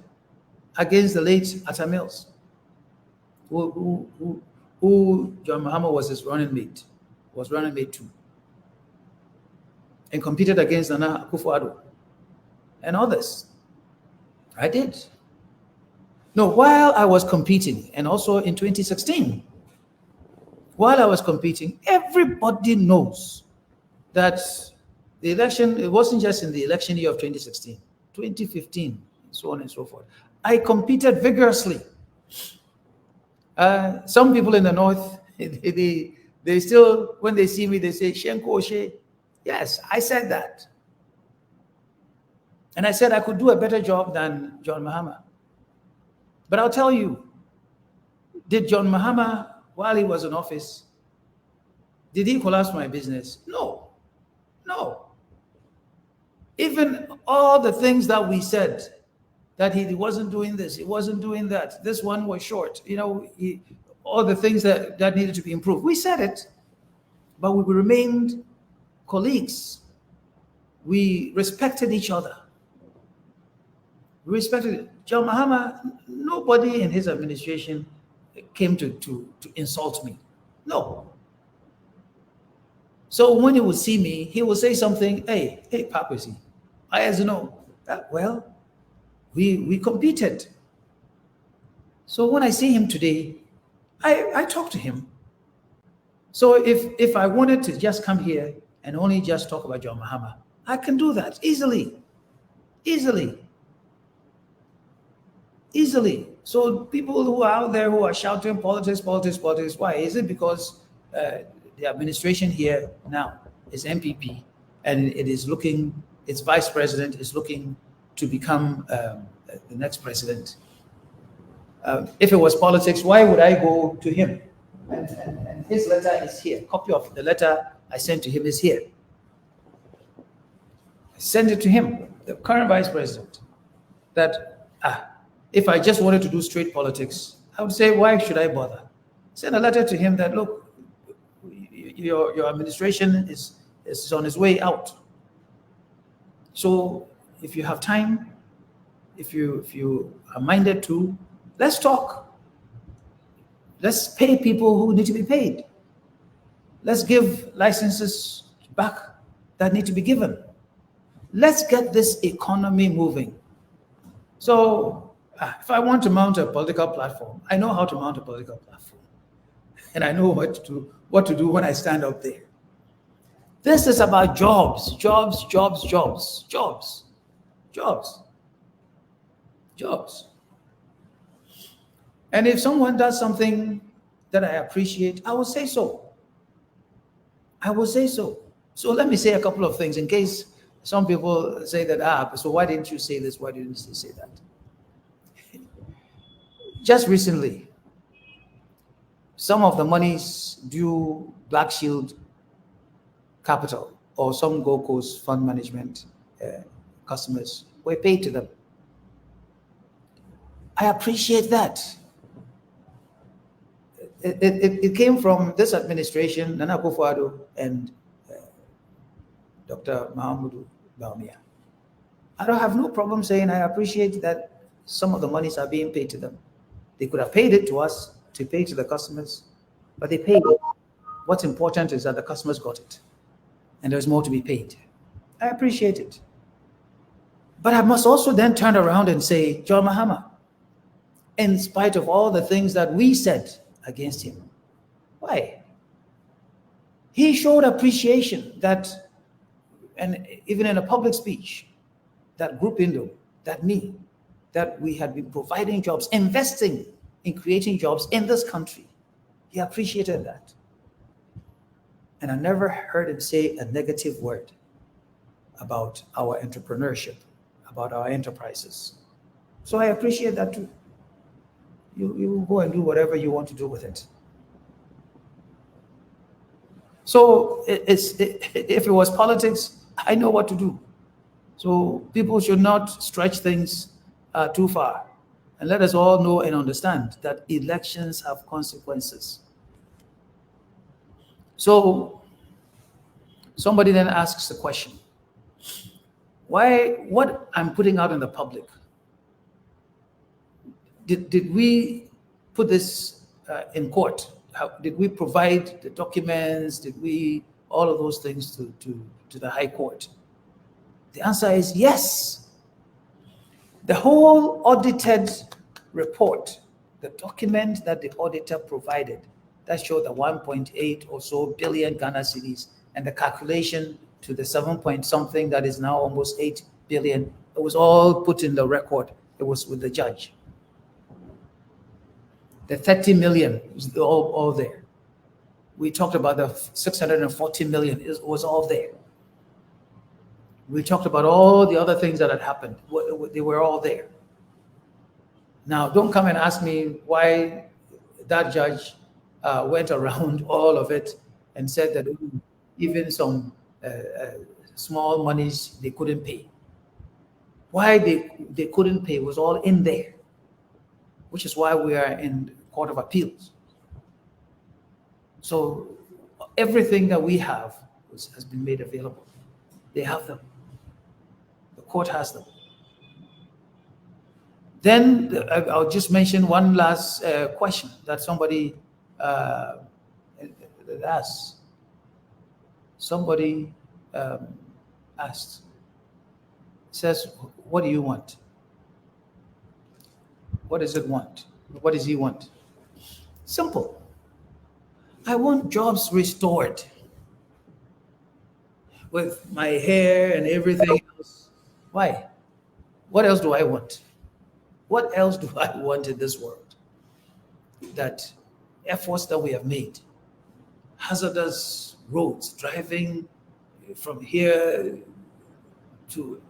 A: against the late Atta Mills, who John Mahama was his running mate, too, and competed against Nana Akufo-Addo and others. I did. No, while I was competing, and also in 2016, while I was competing, everybody knows that the election, it wasn't just in the election year of 2016, 2015, so on and so forth. I competed vigorously. Some people in the north, they still, when they see me, they say, Shenko Oshe. Yes, I said that. And I said I could do a better job than John Mahama. But I'll tell you, did John Mahama, while he was in office, did he collapse my business? No. Even all the things that we said, that he wasn't doing this, he wasn't doing that, this one was short, all the things that needed to be improved. We said it, but we remained colleagues. We respected each other. We respected John Mahama. Nobody in his administration came to insult me. No. So when he would see me, he would say something, hey, Pakwesi, as you know, well, we competed. So when I see him today, I talk to him. So if I wanted to just come here and only just talk about John Mahama, I can do that easily. So people who are out there who are shouting politics, why? Is it because the administration here now is MPP and its vice president is looking to become the next president? If it was politics, why would I go to him? And his letter is here. Copy of the letter I sent to him is here. I sent it to him, the current vice president, that if I just wanted to do straight politics, I would say, why should I bother? Send a letter to him that, look, your administration is on its way out. So if you have time, if you are minded to, let's talk. Let's pay people who need to be paid. Let's give licenses back that need to be given. Let's get this economy moving. So if I want to mount a political platform, I know how to mount a political platform. And I know what to do when I stand up there. This is about jobs, jobs, jobs, jobs, jobs, jobs, jobs. And if someone does something that I appreciate, I will say so. I will say so. So let me say a couple of things in case some people say that, so why didn't you say this? Why didn't you say that? Just recently, some of the monies due Black Shield Capital or some Gold Coast Fund Management customers were paid to them. I appreciate that. It came from this administration, Nana Akufo-Addo and Dr. Mahamudu Bawumia. I don't have no problem saying I appreciate that some of the monies are being paid to them. They could have paid it to us to pay to the customers, but they paid it. What's important is that the customers got it, and there's more to be paid. I appreciate it. But I must also then turn around and say, John Mahama, in spite of all the things that we said against him, why? He showed appreciation that, and even in a public speech, that Group Indo, that me, that we had been providing jobs, investing in creating jobs in this country. He appreciated that. And I never heard him say a negative word about our entrepreneurship, about our enterprises. So I appreciate that too. You go and do whatever you want to do with it. So if it was politics, I know what to do. So people should not stretch things too far. And let us all know and understand that elections have consequences. So somebody then asks the question, what I'm putting out in the public, did we put this in court? Did we provide the documents? Did we, all of those things to the High Court? The answer is yes. The whole audited report, the document that the auditor provided, that showed the 1.8 or so billion Ghana cedis and the calculation to the 7 point something that is now almost 8 billion. It was all put in the record. It was with the judge. The 30 million was all there. We talked about the 640 million. It was all there. We talked about all the other things that had happened. They were all there. Now, don't come and ask me why that judge went around all of it and said that even some small monies they couldn't pay. Why they couldn't pay was all in there, which is why we are in Court of Appeals. So everything that we have has been made available. They have them. The court has them. Then I'll just mention one last question that somebody asked. Somebody asked, says, what do you want? What does it want? What does he want? Simple. I want jobs restored. With my hair and everything else. Why? What else do I want? What else do I want in this world? That efforts that we have made, hazardous roads, driving from here to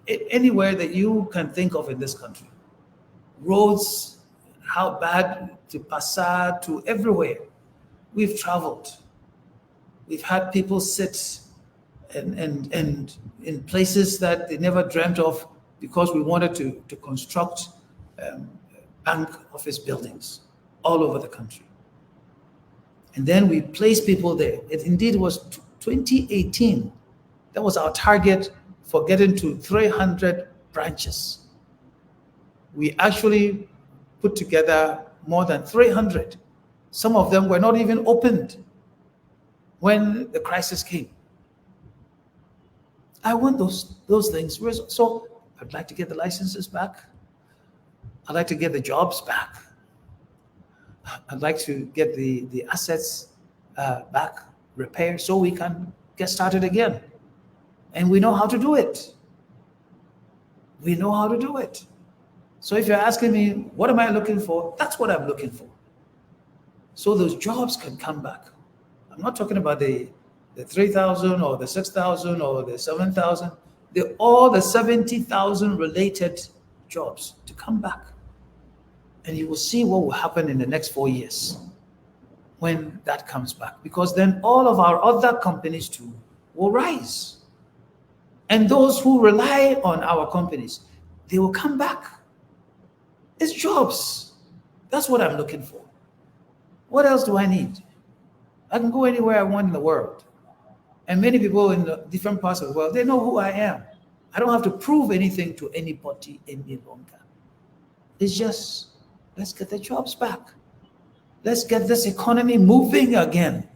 A: anywhere that you can think of in this country. Roads, how bad, to Passat, to everywhere. We've traveled. We've had people sit and in places that they never dreamt of because we wanted to construct bank office buildings all over the country. And then we placed people there. It indeed was 2018. That was our target for getting to 300 branches. We actually put together more than 300 Some of them were not even opened when the crisis came. I want those things. So I'd like to get the licenses back. I'd like to get the jobs back. I'd like to get the assets back, repaired, so we can get started again. And we know how to do it. We know how to do it. So if you're asking me, what am I looking for? That's what I'm looking for. So those jobs can come back. I'm not talking about the 3,000 or the 6,000 or the 7,000. All the 70,000 related jobs to come back. And you will see what will happen in the next 4 years when that comes back. Because then all of our other companies too will rise. And those who rely on our companies, they will come back. It's jobs. That's what I'm looking for. What else do I need? I can go anywhere I want in the world. And many people in the different parts of the world, they know who I am. I don't have to prove anything to anybody any longer. It's just, let's get the jobs back. Let's get this economy moving again.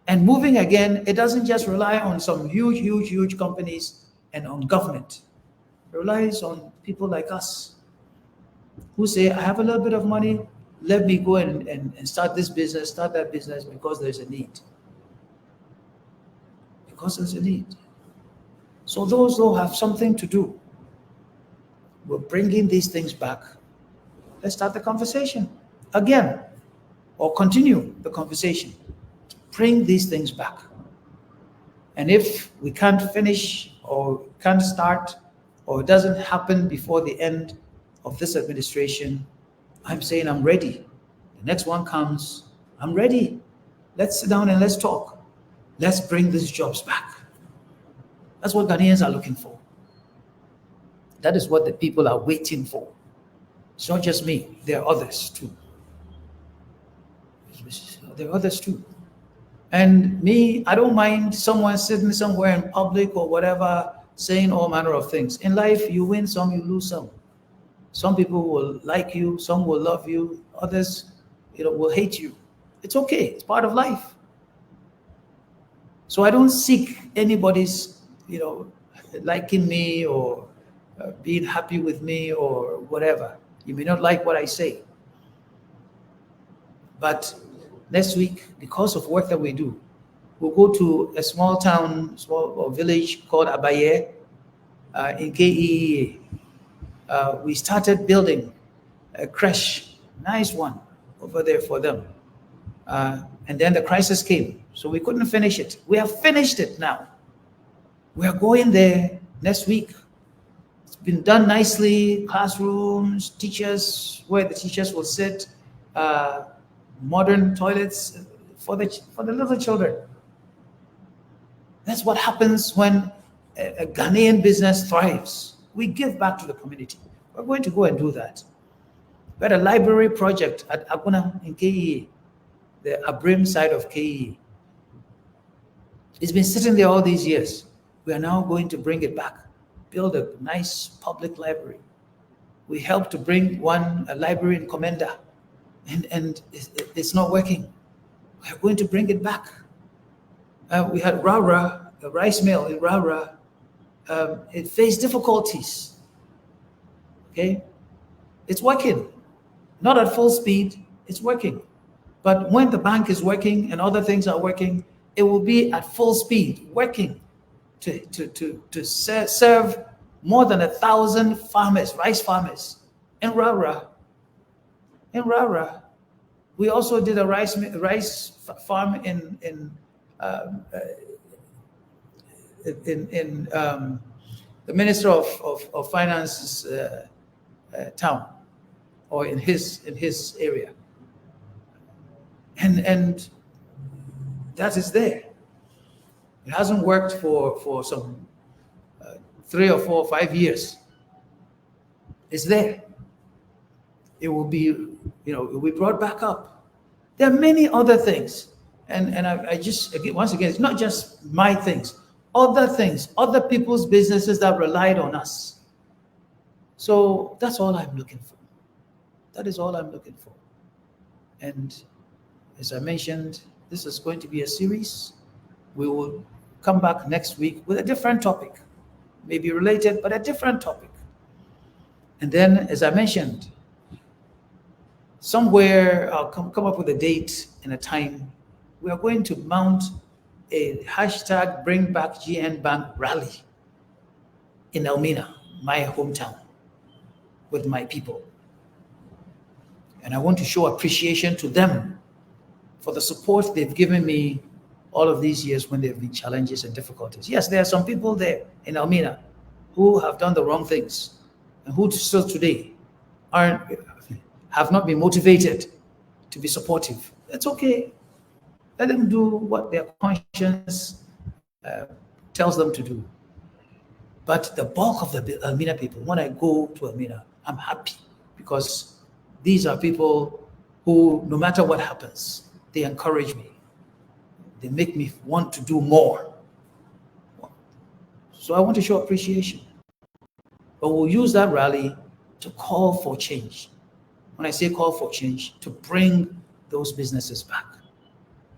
A: And moving again, it doesn't just rely on some huge companies and on government. It relies on people like us who say, I have a little bit of money, let me go and start this business, start that business because there's a need. Because there's a need. So those who have something to do, we're bringing these things back. Let's start the conversation again, or continue the conversation. Bring these things back. And if we can't finish or can't start or it doesn't happen before the end of this administration, I'm saying I'm ready. The next one comes, I'm ready. Let's sit down and let's talk. Let's bring these jobs back. That's what Ghanaians are looking for. That is what the people are waiting for. It's not just me, there are others too. There are others too. And me, I don't mind someone sitting somewhere in public or whatever, saying all manner of things. In life, you win some, you lose some. Some people will like you, some will love you, others, will hate you. It's okay, it's part of life. So I don't seek anybody's, liking me or being happy with me or whatever. You may not like what I say. But next week, because of work that we do, we'll go to a small town, small village called Abaye in KEA. We started building a creche, nice one, over there for them. And then the crisis came, so we couldn't finish it. We have finished it now. We are going there next week. It's been done nicely, classrooms, teachers, where the teachers will sit, modern toilets for the little children. That's what happens when a Ghanaian business thrives. We give back to the community. We're going to go and do that. We had a library project at Aguna in KE, the Abrim side of KE. It's been sitting there all these years. We are now going to bring it back, build a nice public library. We helped to bring a library in Komenda, and it's not working. We're going to bring it back. We had Rara, a rice mill in Rara. It faced difficulties. Okay, it's working, not at full speed. It's working, but when the bank is working and other things are working, it will be at full speed, working to serve more than 1,000 farmers, rice farmers in Rara. In Rara, we also did a rice farm in the Minister of Finance's town, or in his area, and that is there. It hasn't worked for some 3 or 4 or 5 years. It's there. It will be, it will be brought back up. There are many other things, and I just once again, it's not just my things. Other things, other people's businesses that relied on us. So that's all I'm looking for. That is all I'm looking for. And As I mentioned, this is going to be a series. We will come back next week with a different topic, maybe related, but a different topic. And then, as I mentioned, somewhere I'll come up with a date and a time. We are going to mount a hashtag Bring Back GN Bank rally in Elmina, my hometown, with my people. And I want to show appreciation to them for the support they've given me all of these years when there have been challenges and difficulties. Yes, there are some people there in Elmina who have done the wrong things and who still today have not been motivated to be supportive. That's okay. Let them do what their conscience tells them to do. But the bulk of the Elmina people, when I go to Elmina, I'm happy because these are people who, no matter what happens, they encourage me. They make me want to do more. So I want to show appreciation. But we'll use that rally to call for change. When I say call for change, to bring those businesses back.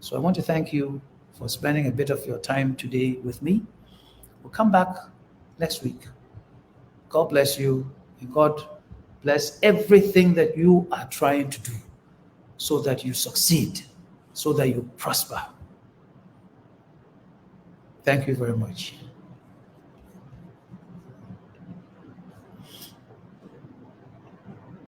A: So I want to thank you for spending a bit of your time today with me. We'll come back next week. God bless you, and God bless everything that you are trying to do so that you succeed, so that you prosper. Thank you very much.